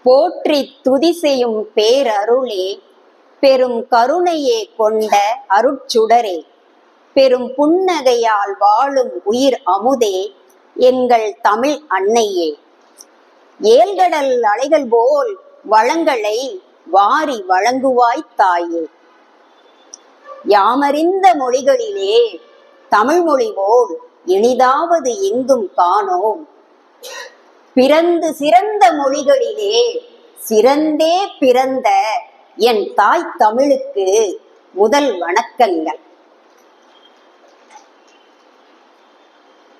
போற்றி துதி செய்யும் பேரருளே, பெரும் கருணையே கொண்ட அருட்சுடரே, பெரும் புன்னகையால் வாழும் உயிர் அமுதே, எங்கள் தமிழ் அன்னையே. ஏழ்கடல் அலைகள் போல் வளங்களை வாரி வழங்குவாய் தாயே. யாமறிந்த மொழிகளிலே தமிழ் மொழி போல் இனிதாவது எங்கும் காணோம். பிறந்து சிறந்த மொழிகளிலே சிறந்தே பிறந்த என் தாய் தமிழுக்கு முதல் வணக்கங்கள்.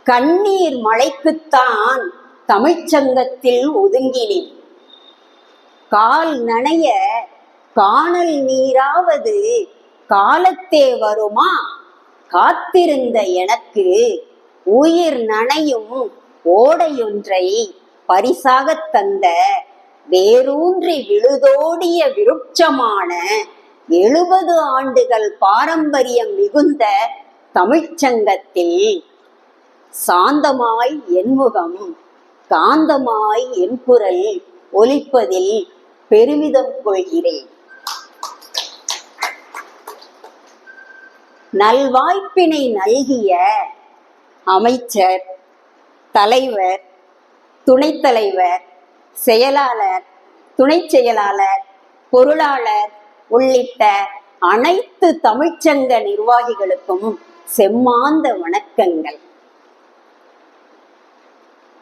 கண்ணீர் மழைக்குத்தான் தமிழ்ச்சங்கத்தில் ஒதுங்கினேன். கால் நனைய காணல் நீராவது காலத்தே வருமா? காத்திருந்த எனக்கு உயிர் நனையும் ஓடையொன்றை பரிசாகத் தந்த வேரூன்றி விழுதோடிய விருட்சமான 70 ஆண்டுகள் பாரம்பரியம் மிகுந்த தமிழ்ச்சங்கத்தில் சாந்தமாய் என் முகம், காந்தமாய் என் குரல் ஒலிப்பதில் பெருமிதம் கொள்கிறேன். நல்வாய்ப்பினை நல்கிய அமைச்சர், தலைவர், துணைத் தலைவர், செயலாளர், துணை செயலாளர், பொருளாளர் உள்ளிட்ட அனைத்து தமிழ்ச்சங்க நிர்வாகிகளுக்கும் செம்மாந்த வணக்கங்கள்.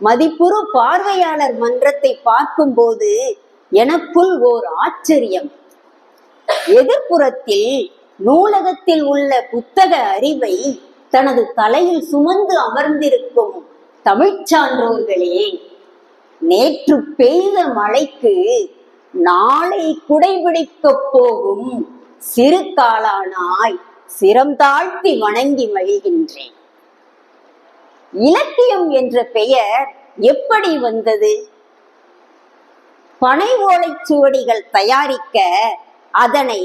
மதிப்புறு பார்வையாளர் மன்றத்தை பார்க்கும்போது எனக்குள் ஓர் ஆச்சரியம். எதிர்ப்புறத்தில் நூலகத்தில் உள்ள புத்தக அறிவை தனது தலையில் சுமந்து அமர்ந்திருக்கும் தமிழ்ச் சான்றோர்களே, நேற்று பெய்த மழைக்கு நாளை குடைபிடிக்கப் போகும் சிறு காளானாய் சிரம் தாழ்த்தி வணங்கி மகிழ்கின்றேன். இலக்கியம் என்ற பெயர் எப்படி வந்தது? பனை ஓலைச்சுவடிகள் தயாரிக்க அதனை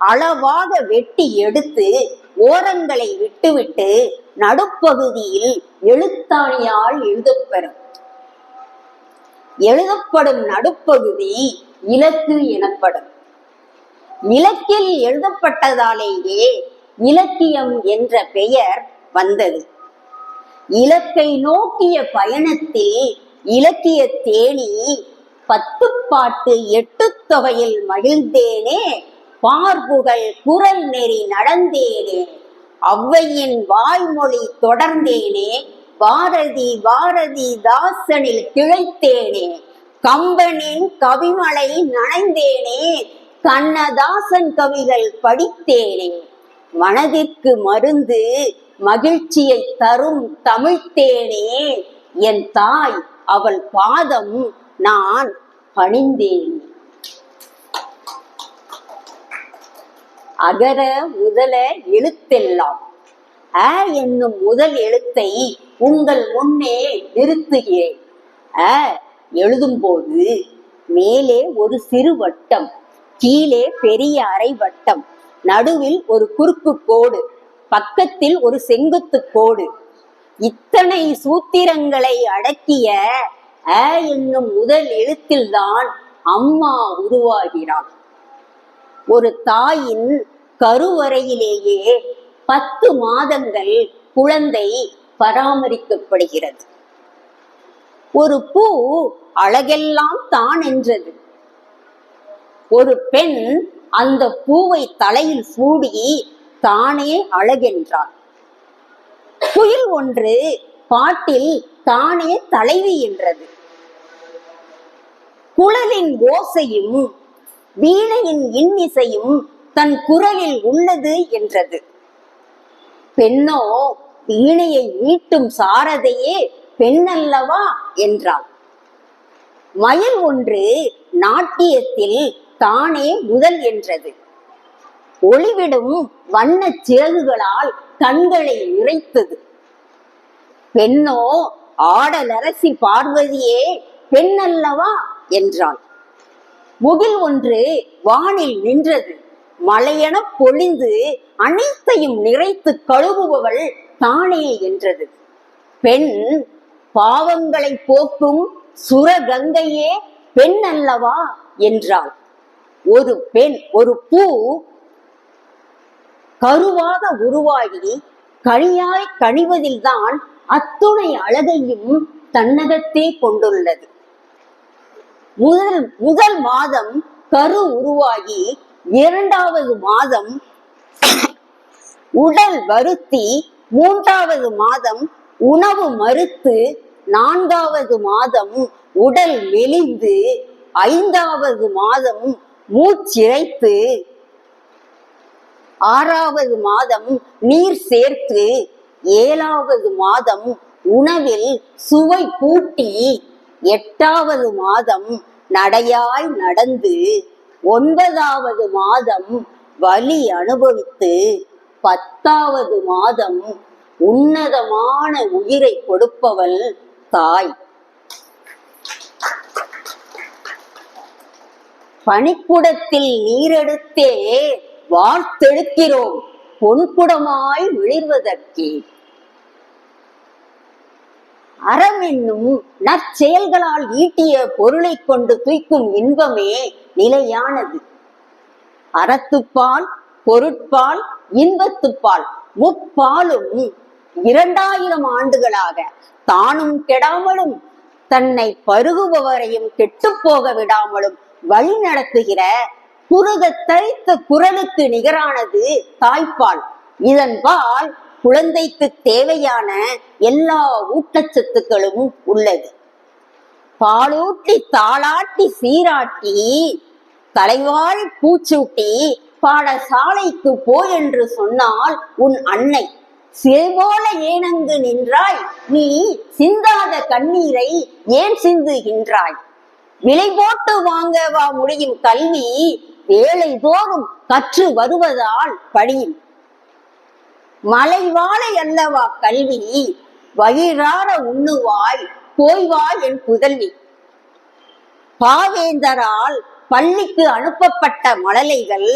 அளவாக வெட்டி எடுத்து ஓரங்களை விட்டுவிட்டு நடுப்பகுதியில் எழுத்தாணியால் எழுதப்படும் நடுப்பகுதி இலக்கு எனப்படும். இலக்கில் எழுதப்பட்டதாலேயே இலக்கியம் என்ற பெயர் வந்தது. இலக்கை நோக்கிய பயணத்தில் இலக்கிய தேனி 10 பாட்டு 8 தொகையில் மகிழ்ந்தேனே, பார்புகள் குரல் நெறி நடந்தேனே, ஔவையின் வாய்மொழி தொடர்ந்தேனே, பாரதி தாசனில் திளைத்தேனே, கம்பனின் கவிமலை நனைந்தேனே, கண்ணதாசன் கவிகள் படித்தேனே, மனதிற்கு மருந்து மகிழ்ச்சியை தரும் தமிழ்த்தேனே, என் தாய் அவள் பாதம் நான் பணிந்தேன். அகர முதல எழுத்தெல்லாம் என்னும் முதல் எழுத்தை உங்கள் முன்னே நிறுத்துகிறேன். எழுதும்போது மேலே ஒரு சிறு வட்டம், கீழே பெரிய அரை வட்டம், நடுவில் ஒரு குறுக்கு கோடு, பக்கத்தில் ஒரு செங்குத்து கோடு. இத்தனை சூத்திரங்களை அடக்கிய என்னும் முதல் எழுத்தில்தான் அம்மா உருவாகிறாள். ஒரு தாயின் கருவறையிலேயே 10 மாதங்கள் குழந்தை பராமரிக்கப்படுகிறது. ஒரு பூ அழகெல்லாம் தான் என்றது. ஒரு பெண் அந்த பூவை தலையில் சூடி தானே அழகென்றாள். குயில் ஒன்று பாட்டில் தானே தலைவி என்றது. குழலின் ஓசையும் வீணையின் இன்னிசையும் தன் குரலில் உள்ளது என்றது. பெண்ணோ வீணையை மீட்டும் சாரதையே பெண்ணல்லவா என்றாள். மயில் ஒன்று நாட்டியத்தில் தானே முதல் என்றது. ஒளிவிடும் வண்ண சிறகுகளால் கண்களை நிறைத்தது. பெண்ணோ ஆடலரசி பார்வதியே பெண்ணல்லவா என்றாள். முகில் ஒன்று வானில் நின்றது. மலையென பொழிந்து அனைத்தையும் நிறைத்து கழுவுபவள் தானே என்றது. பெண் பாவங்களை போக்கும் சுரகங்கையே பெண் அல்லவா என்றாள். ஒரு பெண், ஒரு பூ கருவாக உருவாகி கனியாய் கனிவதில்தான் அத்துணை அழகையும் தன்னகத்தே கொண்டுள்ளது. முதல் மாதம் கரு உருவாகி 2வது மாதம் உடல் வருத்தி, 3வது மாதம் உணவு மறுத்து, 4வது மாதம் உடல் மெலிந்து, 5வது மாதம் மூச்சிறைத்து, 6வது மாதம் நீர் சேர்த்து, 7வது மாதம் உணவில் சுவை கூட்டி, 8வது மாதம் நடையாய் நடந்து, 9வது மாதம் வலி அனுபவித்து, 10வது மாதம் உன்னதமான உயிரை கொடுப்பவள் தாய். பனிக்குடத்தில் நீரெடுத்தே வார்த்தெடுக்கிறோம் பொன்குடமாய் விளிர்வதற்கே. அறம் என்னும் நற்செயல்களால் ஈட்டிய பொருளை கொண்டு தூய்க்கும் இன்பமே நிலையானது. அறத்துப்பால், பொருட்பால், இன்பத்துப்பால் முப்பாலும் 2000 ஆண்டுகளாக தானும் கெடாமலும் தன்னை பருகுபவரையும் கெட்டுப்போக விடாமலும் வழி நடத்துகிற குறுக தரித்த குரலுக்கு நிகரானது தாய்ப்பால். இதன் பால் குழந்தைக்கு தேவையான எல்லா ஊட்டச்சத்துக்களும் உள்ளது. பாலூட்டி தாளாட்டி சீராட்டி தலைவாழ் பூச்சூட்டி பாடசாலைக்கு போ என்று சொன்னால் உன் அன்னை சிறைபோல ஏனங்கு நின்றாய், நீ சிந்தாத கண்ணீரை ஏன் சிந்துகின்றாய்? விலை போட்டு வாங்கவா முடியும் கல்வி, வேலை தோறும் கற்று வருவதால் படியும். மலை வாழை அல்லவா கல்வி, வயிறார உண்ணுவாய் போய்வா என் புதல்வி. பாவேந்தரால் பள்ளிக்கு அனுப்பப்பட்ட மழலைகள்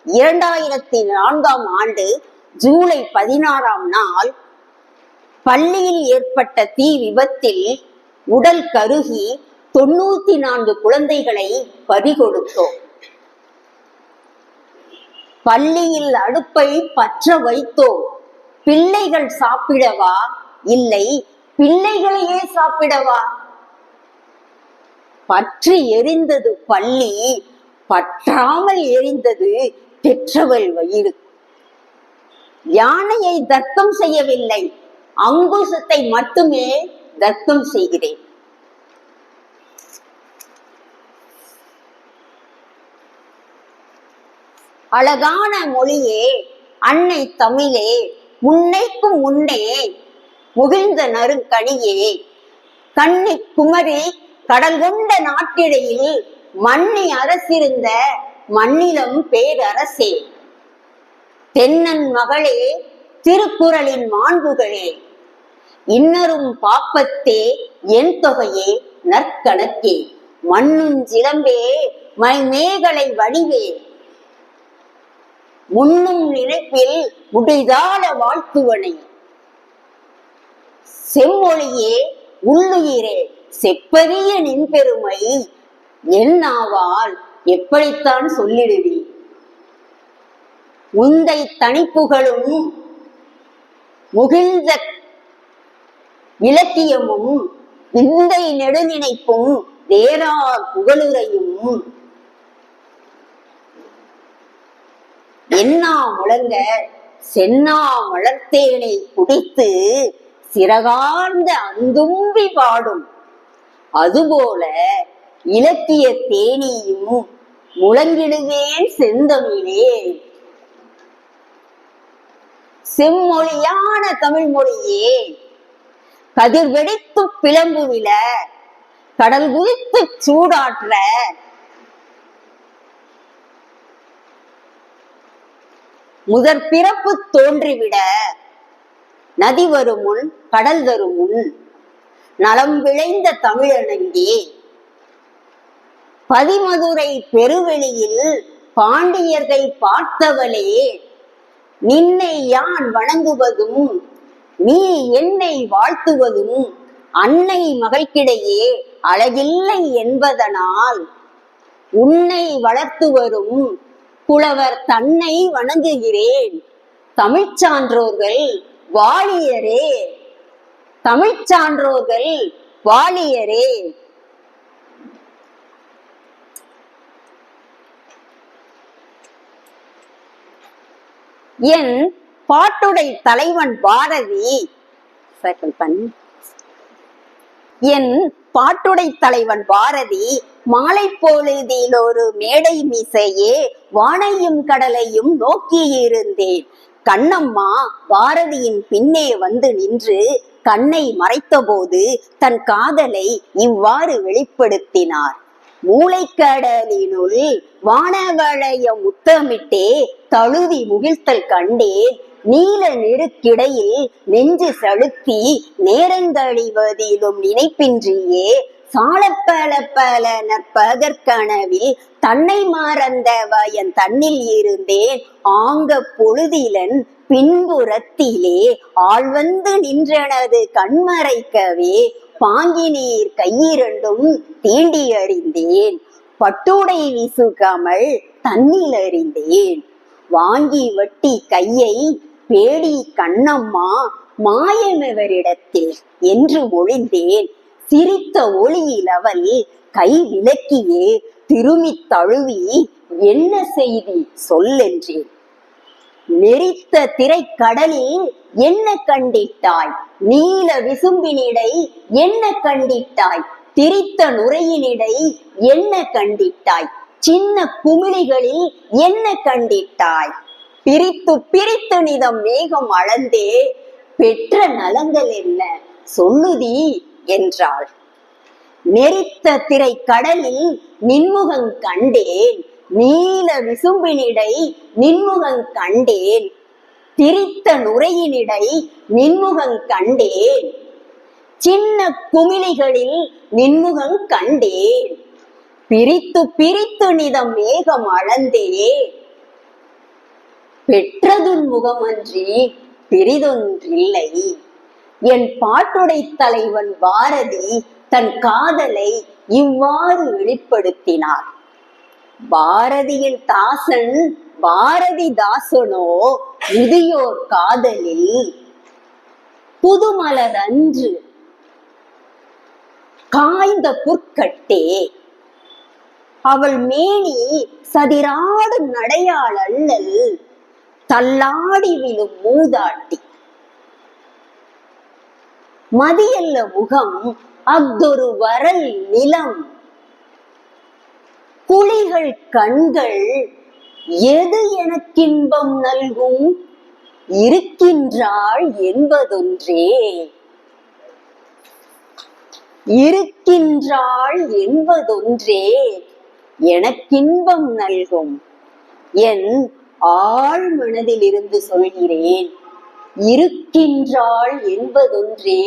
2004ஆம் ஆண்டு ஜூலை 16ஆம் நாள் பள்ளியில் ஏற்பட்ட தீ விபத்தில் உடல் கருகி 94 குழந்தைகளை பறிகொடுத்தோம். பள்ளியில் அடுப்பை பற்ற வைத்தோம். பிள்ளைகள் சாப்பிடவா, இல்லை பிள்ளைகளையே சாப்பிடவா? பற்றி எரிந்தது பள்ளி, பற்றாமல் எரிந்தது பெற்றவள் வயிறு. யானையை தர்க்கம் செய்யவில்லை, அங்குசத்தை மட்டுமே தர்க்கம் செய்கிறேன். அழகான மொழியே, அன்னை தமிழே, முன்னைக்கும் முன்னே முகிழ்ந்த நறுங்கனியே, கண்ணி குமரி கடல் கொண்ட நாட்டிடையில் மன்னி அரசிருந்த மண்ணிலம் பேரரசே, தென்னன் மகளே, திருக்குறளின் மாண்புகளே, இன்னரும் பாப்பத்தே என் தொகையே நற்கணக்கே, மண்ணும் சிலம்பே மைமேகலை வடிவே, முன்னும் நினைப்பில் முடிதான வாழ்த்துவனை, செம்மொழியே உள்ளுயிரே செப்பரிய நின் பெருமை, என் நாவால் எப்படித்தான் சொல்லிடுவி. உந்தை தனிப்புகளும் முகிழ்ந்த இலக்கியமும் விந்தை நெடுநினைப்பும் வேறார் புகழுரையும் என்னா முழங்க சென்னா மலர்த்தேனை குடித்து சிறகார்ந்த அந்தும்பி பாடும், அதுபோல இலக்கிய தேனியும் முழங்கிடுவேன் செந்தமிழே. செம்மொழியான தமிழ் மொழியே, கதிர் வெடித்து பிளம்பு விழ, கடல் குதித்து சூடாற்ற, முதற் பிறப்பு தோன்றிவிட, நதி வரும் முன் கடல் தரும் முன் நலம் விளைந்த தமிழனங்கே, பதிமதுரை பெருவெளியில் பாண்டியர்கள் பார்த்தவளே, நின்னை யான் வணங்குவதும் நீ என்னை வாழ்த்துவதும் அன்னை மகள்கிடையே அழகில்லை என்பதனால் உன்னை வளர்த்து வரும் புலவர் தன்னை வணங்குகிறேன். தமிழ்ச் சான்றோர்கள் வாழியரே, தமிழ்ச் சான்றோர்கள் வாழியரே. என் பாட்டுடை தலைவன் பாரதி என் பாட்டுடை தலைவன் பாரதி மாலை பொழுதில் ஒரு மேடை மீசையே வானையும் கடலையும் நோக்கியிருந்தேன். கண்ணம்மா பாரதியின் பின்னே வந்து நின்று கண்ணை மறைத்தபோது தன் காதலை இவ்வாறு வெளிப்படுத்தினார். மூளைக்கடலினுள் வானவளைய முத்தமிட்டே தழுவி முகிழ்த்தல் கண்டேன். நீல நெருக்கிடையில் நெஞ்சு செலுத்தி நேரங்கழிவதிலும் நினைப்பின்றியே சாலப்பல பல நற்பகற்கனவில் தன்னை மறந்தவயன் தன்னில் இருந்தேன். ஆங்க பொழுதிலன் பின்புறத்திலே ஆள் வந்து நின்றனது கண்மறைக்கவே பாங்கினீர் கையிரண்டும் தீண்டி அறிந்தேன். பட்டுடை விசுகமல் தன்னில் அறிந்தேன். வாங்கி வட்டி கையை பேடி கண்ணம்மா மாயமெவரிடத்தில் என்று மொழிந்தேன். சிரித்த ஒளியில் அவள் கை விலக்கியே திரும்பி தழுவி என்ன செய்தி சொல்லென்றேன். நெறித்த திரைக்கடலில் என்ன கண்டிட்டாய்? நீல விசும்பினிடை என்ன கண்டிட்டாய்? திரித்த நுரையினிடை என்ன கண்டிட்டாய்? சின்ன குமிழிகளில் என்ன கண்டிட்டாய்? பிரித்து பிரித்து நிதம் மேகம் அளந்தே பெற்ற நலங்கள் என்ன சொல்லுதி என்றாள். நெறித்த திரை கடலில் நின்முகம் கண்டேன். நீல விசும்பினிடை நின்முகம் கண்டேன். திரித்த நுரையினிடை நின்முகம் கண்டேன். சின்ன குமிழிகளில் நின்முகம் கண்டேன். பிரித்து பிரித்து நிதம் மேகம் அளந்தே பெற்றதுன் முகமன்றி பிரிதொன்றில்லை. என் பாட்டுடை தலைவன் பாரதி தன் காதலை இவ்வாறு வெளிப்படுத்தினார். பாரதியின் தாசன் பாரதிதாசனோ முதியோர் காதலில் புதுமலர் அன்று காய்ந்த புற்கட்டே அவள் மேனி சதிராடும் நடையாள் அள்ளல் தள்ளாடி விழும் மூதாட்டி மதியல்ல முகம் அஃதொரு வரல் நிலம் குழிகள் கண்கள் எது எனக்கின்பம் நல்கும் இருக்கின்றாள் என்பதொன்றே. இருக்கின்றாள் என்பதொன்றே எனக்கின்பம் நல்கும். என் ஆழ் மனதில் இருந்து சொல்கிறேன். இருக்கின்றாள் என்பதொன்றே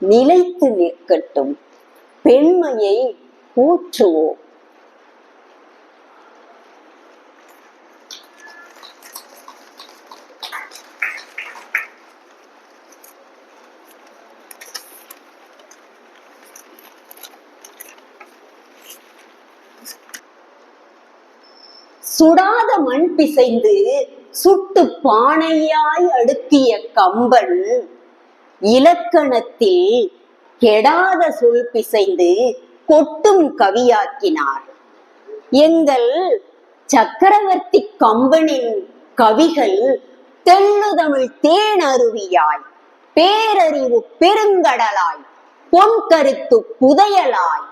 நிலைத்து நிற்கட்டும். பெண்மையை போற்றுவோம். சுடாத மண் பிசைந்து சுட்டு பானையாய் அடுக்கிய கம்பன் இலக்கணத்தில் கெடாத சொல் பிசைந்து கொட்டும் கவியாக்கினார். எங்கள் சக்கரவர்த்தி கம்பனின் கவிகள் தெள்ளுதமிழ் தேனருவியாய் பேரறிவு பெருங்கடலாய் பொன் கருத்து புதையலாய்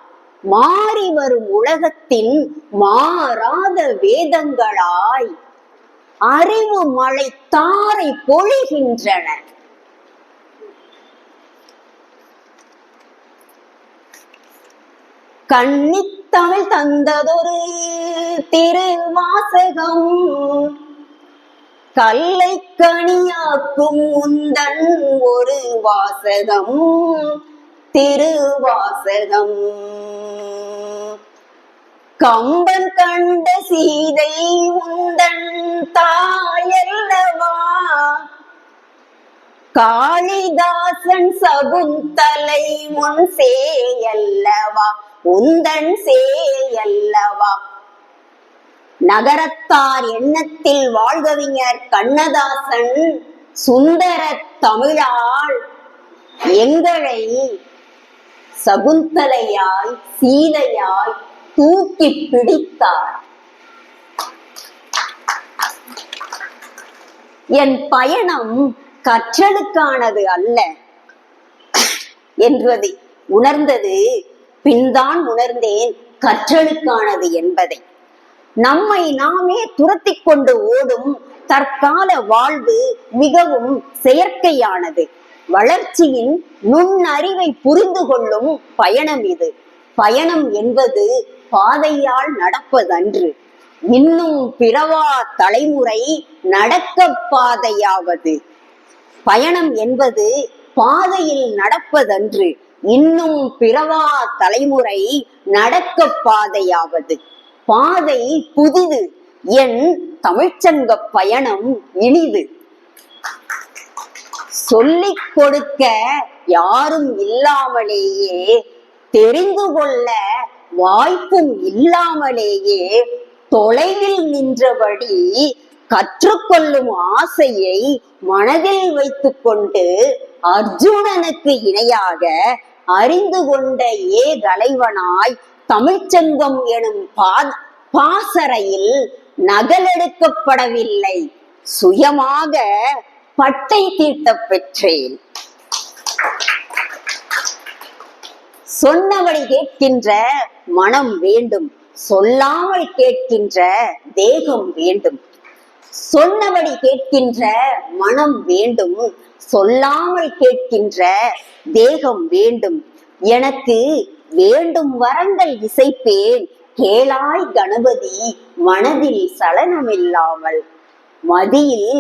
மாறி வரும் உலகத்தின் மாறாத வேதங்களாய் அறிவு மழை தாரை பொழிகின்றன. கண்ணித்தமிழ் தந்ததொரு திருவாசகம் கல்லை கனியாக்கும் உந்தன் ஒரு வாசகம் திருவாசகம். கம்பன் கண்ட சீதை உந்தன் தாயல்லவா காளிதாசன் சகுந்தலை முன் சேயல்லவா உந்தன் சேயல்லவா. நகரத்தார் எண்ணத்தில் வாழ்கவிஞர் கண்ணதாசன் சுந்தர தமிழால் எங்களை சகுந்தலையாய் சீதையாய் தூக்கி பிடித்தார். என் பயணம் கற்றலுக்கானது அல்ல என்பதை உணர்ந்தது பின்தான் உணர்ந்தேன் கற்றலுக்கானது என்பதை. நம்மை நாமே துரத்தி கொண்டு ஓடும் தற்கால வாழ்வு மிகவும் செயற்கையானது. வளர்ச்சியின் நுண்ணறிவை புரிந்து கொள்ளும் பயணம் இது. பயணம் என்பது பாதையால் நடப்பதன்று, இன்னும் பிறவா தலைமுறை நடக்க பாதையாவது. பயணம் என்பது பாதையில் நடப்பதன்று, இன்னும் பிறவா தலைமுறை நடக்க பாதையாவது. பாதை புதிது, என் தமிழ்ச்சங்க பயணம் இனிது. சொல்லிக் கொடுக்க யாரும் இல்லாமலேயே, தெரிந்து கொள்ள வாய்ப்பும் இல்லாமலேயே, தொலைவில் நின்றபடி கற்றுக்கொள்ளும் ஆசையை மனதில் வைத்துக் கொண்டு அர்ஜுனனுக்கு இணையாக அறிந்து கொண்ட தலைவனாய் தமிழ்ச்சங்கம் எனும் பாசறையில் நகலெடுக்கப்படவில்லை, சுயமாக பட்டை தீட்ட பெற்றேன். சொன்னபடி கேட்கின்ற மனம் வேண்டும், சொல்லாமல் கேட்கின்ற தேகம் வேண்டும். சொன்னபடி கேட்கின்ற மனம் வேண்டும், சொல்லாமல் கேட்கின்ற தேகம் வேண்டும். எனக்கு வேண்டும் வரங்கள் இசைப்பேன், கேளாய் கணபதி மனதில் சலனமில்லாமல். மதியில்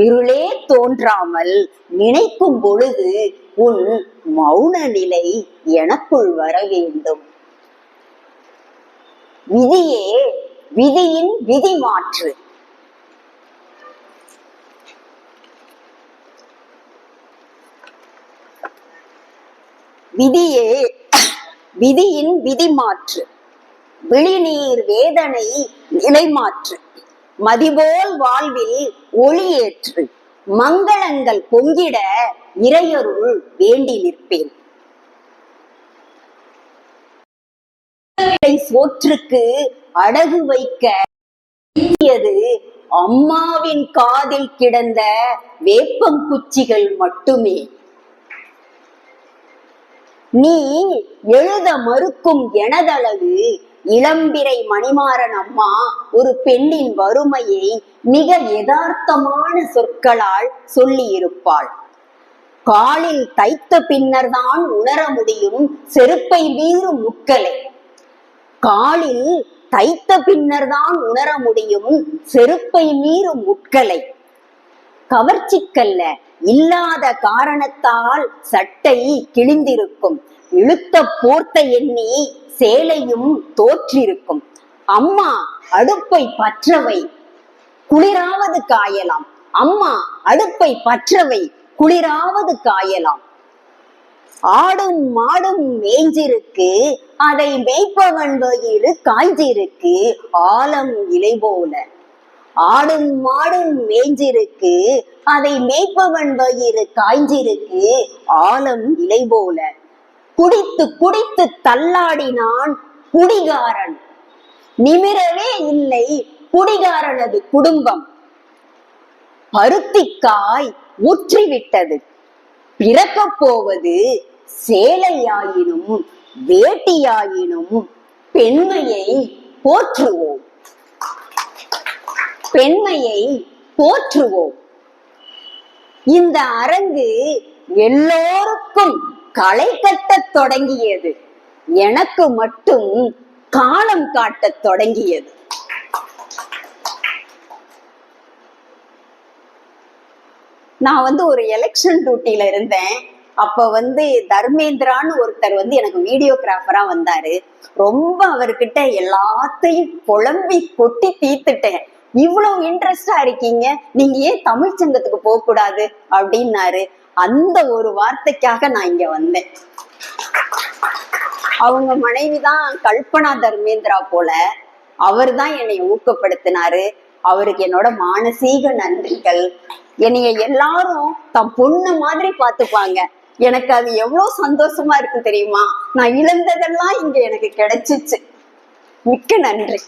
இருளே தோன்றாமல் நினைக்கும் பொழுது உன் மௌன நிலை எனக்குள் வர வேண்டும். விதியே விதியின் விதி மாற்று. விதியே விதியின் விதி மாற்று. விழிநீர் வேதனை நிலைமாற்று. மதிபோல் வாழ்வில் ஒளியேற்று. மங்களங்கள் பொங்கிட இறையருள் வேண்டி நிற்பேன். சோற்றுக்கு அடகு வைக்க அம்மாவின் காதில் கிடந்த வேப்பங்குச்சிகள் மட்டுமே. நீ எழுத மறுக்கும் எனதளவு இளம்பிறை மணிமாறன் அம்மா ஒரு பெண்ணின் வறுமையை மிக யதார்த்தமான சொற்களால் சொல்லி இருப்பாள். காலில் தைத்த பின்னர் தான் உணர முடியும் செருப்பை மீறும் முட்களை. காலில் தைத்த பின்னர் தான் உணர முடியும் செருப்பை மீறும் முட்களை. கவர்ச்சிக்கல்ல, இல்லாத காரணத்தால் சட்டை கிழிந்திருக்கும். இழுத்த போர்த்த எண்ணி சேலையும் தோற்றிருக்கும். அம்மா அடுப்பை பற்றவை, குளிராவது காயலாம். அம்மா அடுப்பை பற்றவை, குளிராவது காயலாம். ஆடும் மாடும் மேய்ஞ்சிருக்கு, அதை மேய்ப்பவன் வயிறு காய்ஞ்சிருக்கு ஆலம் இலை போல. ஆடும் மாடும் மேய்ஞ்சிருக்கு, அதை மேய்ப்பவன் வயிறு காய்ஞ்சிருக்கு ஆலம் இலை போல. குடித்து குடித்து தள்ளாடினான் குடிகாரன். நிமிரவே இல்லை குடிகாரனது குடும்பம். பருத்திக்காய் முற்றிவிட்டது. பிறக்க போவது சேலையாயினும் வேட்டியாயினும் பெண்மையை போற்றுவோம். பெண்மையை போற்றுவோம். இந்த அரங்கு எல்லோருக்கும் களை கட்டத் தொடங்கியது, எனக்கு மட்டும் காலம் காட்டத் தொடங்கியது. நான் ஒரு எலெக்ஷன் டியூட்டில இருந்தேன். அப்ப தர்மேந்திரான்னு ஒருத்தர் எனக்கு வீடியோகிராஃபரா வந்தாரு. ரொம்ப அவர்கிட்ட எல்லாத்தையும் புலம்பி கொட்டி தீர்த்துட்டேன். இவ்வளவு இன்ட்ரெஸ்டா இருக்கீங்க, நீங்க ஏன் தமிழ் சங்கத்துக்கு போக கூடாது அப்படின்னாரு. அந்த ஒரு வார்த்தைக்காக நான் இங்க வந்தேன். அவங்க மனைவிதான் கல்பனா தர்மேந்திரா போல. அவர் தான் என்னை ஊக்கப்படுத்தினாரு. அவருக்கு என்னோட மானசீக நன்றிகள். என்னைய எல்லாரும் தம் பொண்ணு மாதிரி பாத்துப்பாங்க. எனக்கு அது எவ்வளவு சந்தோஷமா இருக்கு தெரியுமா? நான் இழந்ததெல்லாம் இங்க எனக்கு கிடைச்சிச்சு. மிக்க நன்றி.